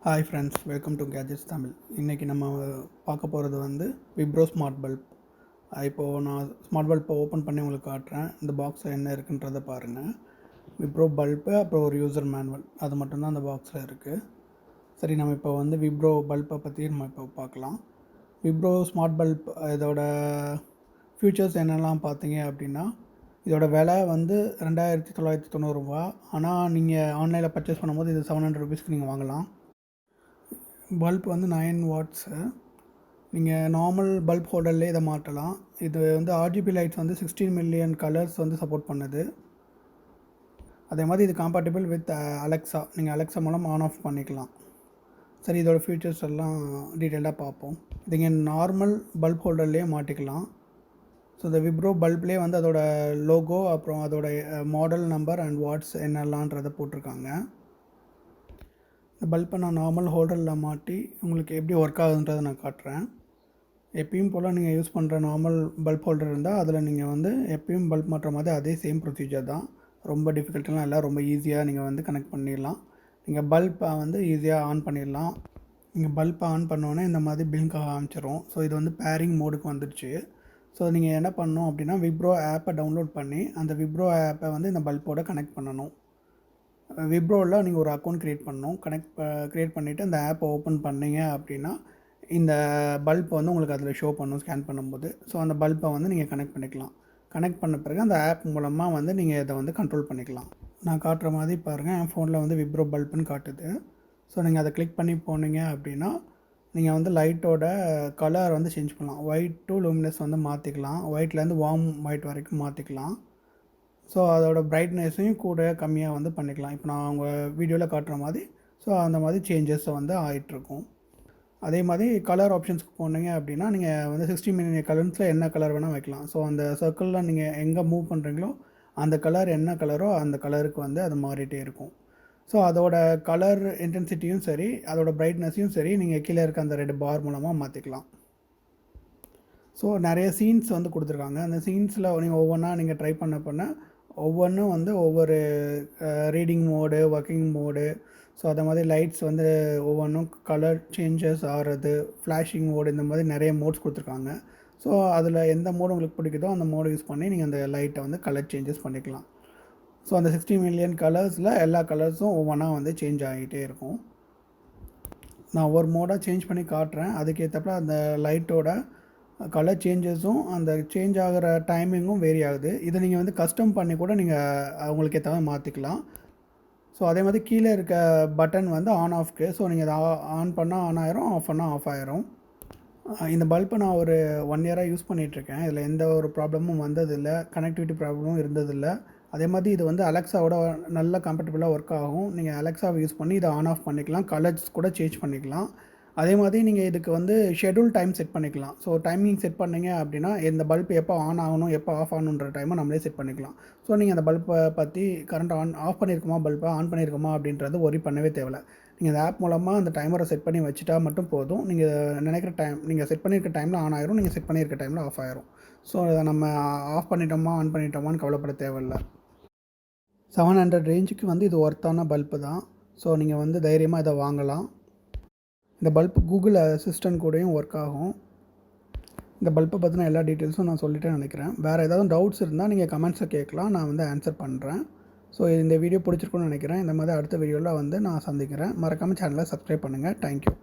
Hi friends, welcome to gadgets Tamil. இன்றைக்கி நம்ம பார்க்க போகிறது வந்து விப்ரோ ஸ்மார்ட் பல்ப். இப்போது நான் ஸ்மார்ட் பல்ப்பை ஓப்பன் பண்ணி உங்களுக்கு காட்டுறேன். இந்த பாக்ஸில் என்ன இருக்குன்றதை பாருங்கள். விப்ரோ பல்ப்பு, அப்புறம் ஒரு யூசர் மேனுவல், அது மட்டும்தான் அந்த பாக்ஸில் இருக்குது. சரி, நம்ம இப்போ வந்து விப்ரோ பல்ப்பை பற்றி நம்ம இப்போ பார்க்கலாம். விப்ரோ ஸ்மார்ட் பல்ப் இதோட ஃபியூச்சர்ஸ் என்னெல்லாம் பார்த்தீங்க அப்படின்னா, இதோட விலை வந்து 2990 ஆனால் நீங்கள் ஆன்லைனில் பர்ச்சேஸ் பண்ணும்போது இது 700 ருபீஸ்க்கு நீங்கள் வாங்கலாம். பல்ப் வந்து 9 வாட்ஸு. நீங்கள் நார்மல் பல்ப் ஹோல்டர்லேயே இதை மாட்டலாம். இது வந்து ஆர்ஜிபி லைட்ஸ் வந்து 16 மில்லியன் கலர்ஸ் வந்து சப்போர்ட் பண்ணுது. அதே மாதிரி இது காம்பேட்டபிள் வித் அலெக்ஸா. நீங்கள் அலெக்ஸா மூலம் ஆன் ஆஃப் பண்ணிக்கலாம். சரி, இதோட ஃபீச்சர்ஸ் எல்லாம் டீட்டெயிலாக பார்ப்போம். நீங்கள் நார்மல் பல்ப் ஹோல்டர்லேயே மாட்டிக்கலாம். ஸோ இந்த விப்ரோ பல்ப்லேயே வந்து அதோட லோகோ, அப்புறம் அதோட மாடல் நம்பர் அண்ட் வாட்ஸ் என்னெல்லான்றதை போட்டிருக்காங்க. இந்த பல்பை நான் நார்மல் ஹோல்டரில் மாட்டி உங்களுக்கு எப்படி ஒர்க் ஆகுதுன்றதை நான் காட்டுறேன். எப்பயும் போல் நீங்கள் யூஸ் பண்ணுற நார்மல் பல்ப் ஹோல்டர் இருந்தால் அதில் நீங்கள் வந்து எப்பயும் பல்ப் மாட்டுற மாதிரி அதே சேம் ப்ரொசீஜர் தான். ரொம்ப டிஃபிகல்ட்டெலாம் இல்லை, ரொம்ப ஈஸியாக நீங்கள் வந்து கனெக்ட் பண்ணிடலாம். நீங்கள் பல்பை வந்து ஈஸியாக ஆன் பண்ணிடலாம். நீங்கள் பல்பை ஆன் பண்ணோன்னே இந்த மாதிரி பிளிங்க் ஆக ஆரம்பிச்சிடும். ஸோ இது வந்து பேரிங் மோடுக்கு வந்துடுச்சு. ஸோ நீங்கள் என்ன பண்ணணும் அப்படின்னா, விப்ரோ ஆப்பை டவுன்லோட் பண்ணி அந்த விப்ரோ ஆப்பை வந்து இந்த பல்போடு கனெக்ட் பண்ணணும். விப்ரோவில் நீங்கள் ஒரு அக்கௌண்ட் க்ரியேட் பண்ணணும். க்ரியேட் பண்ணிவிட்டு அந்த ஆப்பை ஓப்பன் பண்ணிங்க அப்படின்னா இந்த பல்ப் வந்து உங்களுக்கு அதில் ஷோ பண்ணும் ஸ்கேன் பண்ணும்போது. ஸோ அந்த பல்பை வந்து நீங்கள் கனெக்ட் பண்ணிக்கலாம். கனெக்ட் பண்ண பிறகு அந்த ஆப் மூலமாக வந்து நீங்கள் இதை வந்து கண்ட்ரோல் பண்ணிக்கலாம். நான் காட்டுற மாதிரி பாருங்கள், என் ஃபோனில் வந்து விப்ரோ பல்ப்னு காட்டுது. ஸோ நீங்கள் அதை கிளிக் பண்ணி போனீங்க அப்படின்னா நீங்கள் வந்து லைட்டோட கலர் வந்து சேஞ்ச் பண்ணலாம். ஒயிட் டு லூமினஸ் வந்து மாற்றிக்கலாம். ஒயிட்லேருந்து வார்ம் ஒயிட் வரைக்கும் மாற்றிக்கலாம். ஸோ அதோட பிரைட்னஸையும் கூட கம்மியாக வந்து பண்ணிக்கலாம். இப்போ நான் உங்கள் வீடியோவில் காட்டுற மாதிரி ஸோ அந்த மாதிரி சேஞ்சஸ் வந்து ஆகிட்டுருக்கும். அதே மாதிரி கலர் ஆப்ஷன்ஸ்க்கு போனீங்க அப்படின்னா நீங்கள் வந்து 60 மில்லியன் கலர்ஸில் என்ன கலர் வேணால் வைக்கலாம். ஸோ அந்த சர்க்கிளில் நீங்கள் எங்கே மூவ் பண்ணுறீங்களோ அந்த கலர் என்ன கலரோ அந்த கலருக்கு வந்து அது மாறிட்டே இருக்கும். ஸோ அதோட கலர் இன்டென்சிட்டியும் சரி, அதோட பிரைட்னஸையும் சரி, நீங்கள் கீழே இருக்க அந்த ரெட் பார் மூலமாக மாற்றிக்கலாம். ஸோ நிறைய சீன்ஸ் வந்து கொடுத்துருக்காங்க. அந்த சீன்ஸில் நீங்கள் ஒவ்வொன்றா நீங்கள் ட்ரை பண்ண ஒவ்வொன்றும் வந்து ஒவ்வொரு reading mode, working mode, so அதை மாதிரி லைட்ஸ் வந்து ஒவ்வொன்றும் கலர் சேஞ்சஸ் ஆகிறது, ஃப்ளாஷிங் மோடு, இந்த மாதிரி நிறைய மோட்ஸ் கொடுத்துருக்காங்க. ஸோ அதில் எந்த மோடு உங்களுக்கு பிடிக்குதோ அந்த மோடு யூஸ் பண்ணி நீங்கள் அந்த லைட்டை வந்து கலர் சேஞ்சஸ் பண்ணிக்கலாம். ஸோ அந்த 60 மில்லியன் கலர்ஸில் எல்லா கலர்ஸும் ஒவ்வொன்றா வந்து சேஞ்ச் ஆகிட்டே இருக்கும். நான் ஒரு மோடாக சேஞ்ச் பண்ணி காட்டுறேன். அதுக்கேற்றப்ப அந்த லைட்டோட கலர் சேஞ்சஸும் அந்த சேஞ்ச் ஆகிற டைமிங்கும் வேரி ஆகுது. இதை நீங்கள் வந்து கஸ்டம் பண்ணி கூட நீங்கள் உங்களுக்கு ஏற்ற மாதிரி மாற்றிக்கலாம். ஸோ அதே மாதிரி கீழே இருக்க பட்டன் வந்து ஆன் ஆஃப்க்கு. ஸோ நீங்கள் அதை ஆன் பண்ணால் ஆன் ஆயிரும், ஆஃப் பண்ணால் ஆஃப் ஆயிரும். இந்த பல்பை நான் ஒரு 1 இயராக யூஸ் பண்ணிகிட்ருக்கேன். இதில் எந்த ஒரு ப்ராப்ளமும் வந்ததில்லை, கனெக்டிவிட்டி ப்ராப்ளமும் இருந்ததில்லை. அதே மாதிரி இது வந்து அலெக்ஸாவோட நல்ல கம்ஃபர்டபுளாக ஒர்க் ஆகும். நீங்கள் அலெக்ஸாவை யூஸ் பண்ணி இதை ஆன் ஆஃப் பண்ணிக்கலாம், கலர்ஸ் கூட சேஞ்ச் பண்ணிக்கலாம். அதே மாதிரி நீங்கள் இதுக்கு வந்து ஷெட்யூல் டைம் செட் பண்ணிக்கலாம். ஸோ டைமிங் செட் பண்ணிங்க அப்படின்னா இந்த பல்ப் எப்போ ஆன் ஆகணும், எப்போ ஆஃப் ஆகணுன்ற டைமை நம்மளே செட் பண்ணிக்கலாம். ஸோ நீங்கள் அந்த பல்பை பற்றி கரண்ட் ஆஃப் பண்ணியிருக்குமா, பல்பை ஆன் பண்ணியிருக்குமா அப்படின்றது ஒரி பண்ணவே தேவையில்லை. நீங்கள் இந்த ஆப் மூலமாக அந்த டைமரை செட் பண்ணி வச்சுட்டா மட்டும் போதும். நீங்கள் நினைக்கிற டைம், நீங்கள் செட் பண்ணியிருக்க டைமில் ஆன் ஆயிரும், நீங்கள் செட் பண்ணியிருக்க டைமில் ஆஃப் ஆயிரும். ஸோ அதை நம்ம ஆஃப் பண்ணிட்டோமா ஆன் பண்ணிட்டோமான்னு கவலைப்பட தேவையில்லை. 700 ரேஞ்சுக்கு வந்து இது ஒர்த்தான பல்பு தான். ஸோ நீங்கள் வந்து தைரியமாக இதை வாங்கலாம். இந்த பல்ப் கூகுள் அசிஸ்டன்ட் கூடயும் ஒர்க் ஆகும். இந்த பல்பை பற்றின எல்லா டீட்டெயில்ஸும் நான் சொல்லிட்டேன்னு நினைக்கிறேன். வேறு ஏதாவது டவுட்ஸ் இருந்தால் நீங்கள் கமெண்ட்ஸில் கேட்கலாம், நான் வந்து ஆன்சர் பண்ணுறேன். ஸோ இந்த வீடியோ பிடிச்சிருக்குன்னு நினைக்கிறேன். இந்த மாதிரி அடுத்த வீடியோவில் வந்து நான் சந்திக்கிறேன். மறக்காமல் சேனலை சப்ஸ்கிரைப் பண்ணுங்கள். தேங்க்யூ.